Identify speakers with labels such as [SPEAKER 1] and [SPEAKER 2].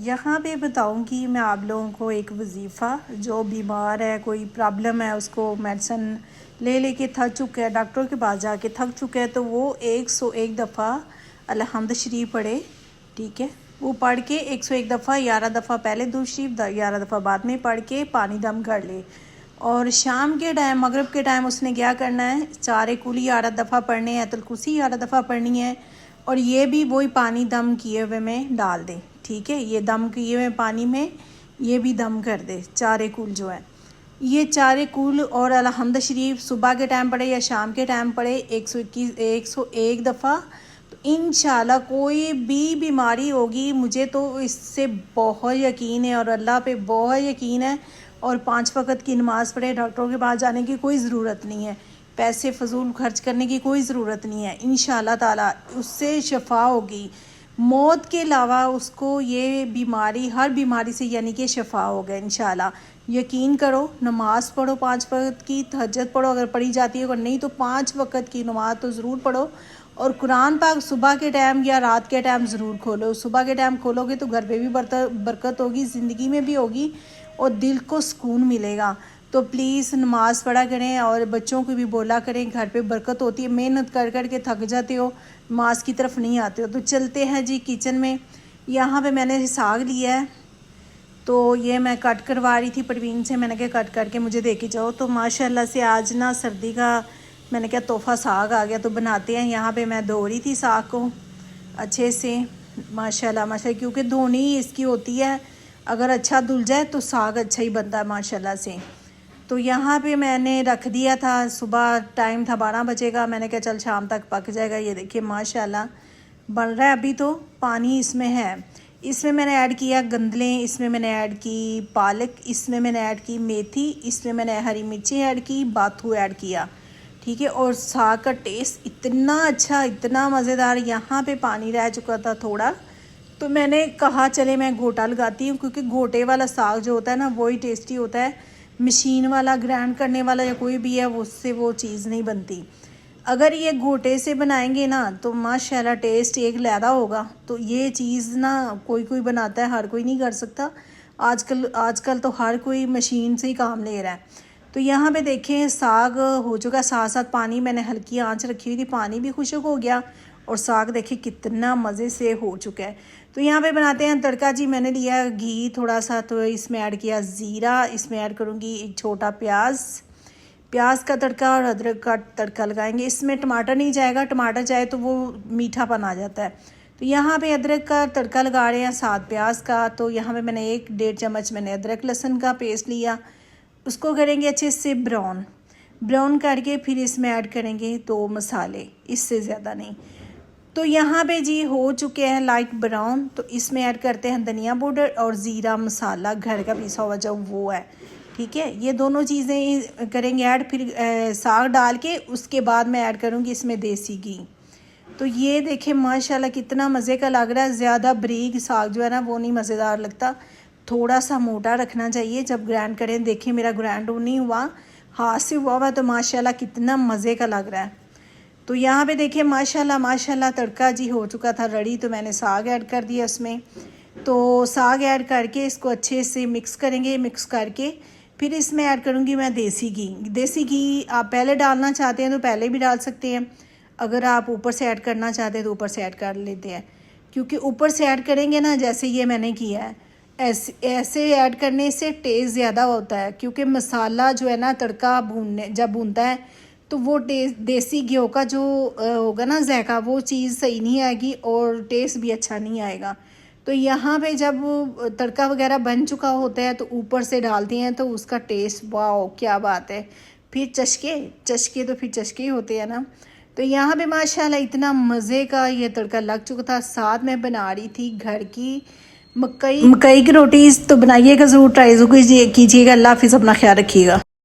[SPEAKER 1] यहाँ पे बताऊँगी मैं आप लोगों को एक वजीफ़ा। जो बीमार है, कोई प्रॉब्लम है, उसको मेडिसिन ले लेके थक चुका है, डॉक्टर के पास जाके थक चुका है, तो वो 101 दफ़ा अलहम्द शरीफ पढ़े। ठीक है, वो पढ़ के 101 दफ़ा 11 दफ़ा पहले दुरूद शरीफ 11 दफ़ा बाद में पढ़ के पानी दम कर ले। और शाम के टाइम, मगरिब के टाइम उसने क्या करना है, 4 कुली 11 दफ़ा पढ़ने हैं, आयतुल कुर्सी 11 दफ़ा पढ़नी है। और ये भी वही पानी दम किए हुए में डाल दे। ठीक है, ये दम किए हुए पानी में ये भी दम कर दे। 4 कुल जो है, ये 4 कुल और अलहम्द शरीफ सुबह के टाइम पढ़े या शाम के टाइम पढ़े 101 दफ़ा। तो इंशाल्लाह कोई भी बीमारी होगी, मुझे तो इससे बहुत यकीन है और अल्लाह पे बहुत यकीन है। और 5 वक़्त की नमाज़ पढ़े, डॉक्टरों के पास जाने की कोई ज़रूरत नहीं है, पैसे फ़जूल खर्च करने की कोई ज़रूरत नहीं है। इंशाल्लाह ताला उससे शफ़ा होगी। मौत के अलावा उसको ये बीमारी, हर बीमारी से यानी कि शफ़ा होगा इंशाल्लाह। यकीन करो, नमाज़ पढ़ो 5 वक़्त की, तहज्जुद पढ़ो अगर पढ़ी जाती है, अगर नहीं तो 5 वक़्त की नमाज़ तो ज़रूर पढ़ो। और कुरान पाक सुबह के टाइम या रात के टाइम ज़रूर खोलो। सुबह के टाइम खोलोगे तो घर पे भी बरकत होगी, ज़िंदगी में भी होगी और दिल को सुकून मिलेगा। तो प्लीज़ नमाज़ पढ़ा करें और बच्चों को भी बोला करें, घर पे बरकत होती है। मेहनत कर कर के थक जाते हो, नमाज की तरफ नहीं आते हो। तो चलते हैं जी किचन में। यहाँ पे मैंने साग लिया है, तो ये मैं कट करवा रही थी परवीन से। मैंने कहा कट करके मुझे दे के जाओ। तो माशाल्लाह से आज ना सर्दी का मैंने क्या तोहफ़ा साग आ गया, तो बनाते हैं। यहाँ पे मैं धो रही थी साग को अच्छे से, माशाल्लाह माशाल्लाह, क्योंकि धोनी इसकी होती है, अगर अच्छा धुल जाए तो साग अच्छा ही बनता है माशाल्लाह से। तो यहाँ पे मैंने रख दिया था, सुबह टाइम था 12 बजे का, मैंने कहा चल शाम तक पक जाएगा। ये देखिए माशाल्लाह बन रहा है। अभी तो पानी इसमें है। इसमें मैंने ऐड किया गंदले, इसमें मैंने ऐड की पालक, इसमें मैंने ऐड की मेथी, इसमें मैंने हरी मिर्ची ऐड की, बाथू ऐड किया। ठीक है, और साग का टेस्ट इतना अच्छा, इतना मज़ेदार। यहाँ पे पानी रह चुका था थोड़ा, तो मैंने कहा चले मैं घोटा लगाती हूँ, क्योंकि घोटे वाला साग जो होता है ना वही टेस्टी होता है। मशीन वाला, ग्राइंड करने वाला या कोई भी है, उससे वो चीज़ नहीं बनती। अगर ये घोटे से बनाएंगे ना तो माशाल्लाह टेस्ट एक लैदा होगा। तो ये चीज़ ना कोई कोई बनाता है, हर कोई नहीं कर सकता। आजकल तो हर कोई मशीन से ही काम ले रहा है। तो यहाँ पे देखें साग हो चुका, साथ साथ पानी मैंने हल्की आंच रखी हुई थी, पानी भी खुश्क हो गया और साग देखिए कितना मज़े से हो चुका है। तो यहाँ पे बनाते हैं तड़का जी। मैंने लिया घी थोड़ा सा, तो इसमें ऐड किया ज़ीरा, इसमें ऐड करूँगी एक छोटा प्याज का तड़का और अदरक का तड़का लगाएंगे। इसमें टमाटर नहीं जाएगा, टमाटर जाए तो वो मीठापन आ जाता है। तो यहाँ पे अदरक का तड़का लगा रहे हैं, साथ प्याज का। तो यहाँ पे मैंने 1-1.5 चम्मच मैंने अदरक लहसुन का पेस्ट लिया, उसको करेंगे अच्छे से ब्राउन करके फिर इसमें ऐड करेंगे 2 मसाले, इससे ज़्यादा नहीं। तो यहाँ पे जी हो चुके हैं लाइट ब्राउन। तो इसमें ऐड करते हैं धनिया पाउडर और ज़ीरा मसाला, घर का पिसा हुआ जो वो है। ठीक है, ये दोनों चीज़ें करेंगे ऐड। फिर साग डाल के उसके बाद मैं ऐड करूँगी इसमें देसी घी। तो ये देखें माशाल्लाह कितना मज़े का लग रहा है। ज़्यादा बारीक साग जो है ना वो नहीं मज़ेदार लगता, थोड़ा सा मोटा रखना चाहिए जब ग्राइंड करें। देखिए मेरा ग्राइंड नहीं हुआ, हाथ से हुआ तो माशाल्लाह कितना मज़े का लग रहा है। तो यहाँ पे देखिए माशाल्लाह तड़का जी हो चुका था रेडी। तो मैंने साग ऐड कर दिया उसमें। तो साग ऐड करके इसको अच्छे से मिक्स करेंगे। मिक्स करके फिर इसमें ऐड करूँगी मैं देसी घी। आप पहले डालना चाहते हैं तो पहले भी डाल सकते हैं, अगर आप ऊपर से ऐड करना चाहते हैं तो ऊपर से ऐड कर लेते हैं। क्योंकि ऊपर से ऐड करेंगे ना, जैसे ये मैंने किया है, ऐसे ऐड करने से टेस्ट ज़्यादा होता है। क्योंकि मसाला जो है ना तड़का जब भूनता है तो वो टेस्ट देसी घी का जो होगा ना जायका, वो चीज़ सही नहीं आएगी और टेस्ट भी अच्छा नहीं आएगा। तो यहाँ पे जब तड़का वगैरह बन चुका होता है तो ऊपर से डालते हैं तो उसका टेस्ट वाओ क्या बात है। फिर चश्के तो फिर चश्के ही होते हैं ना। तो यहाँ पे माशाल्लाह इतना मज़े का ये तड़का लग चुका था। साथ में बना रही थी घर की मकई की रोटी। तो बनाइएगा ज़रूर, ट्राई कीजिएगा। अल्लाह हाफ़िज़, अपना ख्याल रखिएगा।